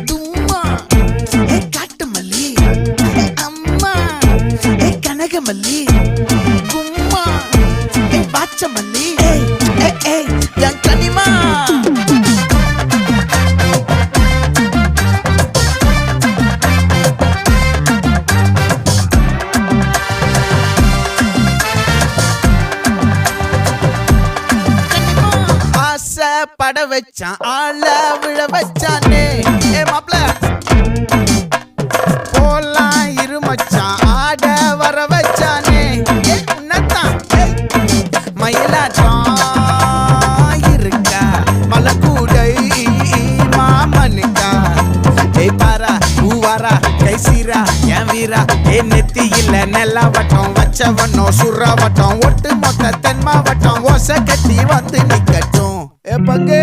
தும்மா ஏ காட்டு மல்லி அம்மா ஏ கனகமல்லி கும்மா ஏ பாச்ச மல்லி என் கனிமா பட வச்சான் ஆள விழ வச்சானே ஏ மாப்ள போலாம் இருமச்சான் ஆட வர வச்சானே ஏ உன்னத்தான் மயிலாட்டம் இருக்கா மலக்கூடை மாமனுக்கா ஏய் பாரா பூவாரா கை சீரா என் வீரா ஏ நெத்தி இல்ல நெல்லா வட்டம் வச்சவனோ சுறா வட்டம் ஒட்டு மொத்த தென் மாவட்டம் ஓசை கட்டி வந்து நிக்கட்டும் ஏ பங்கே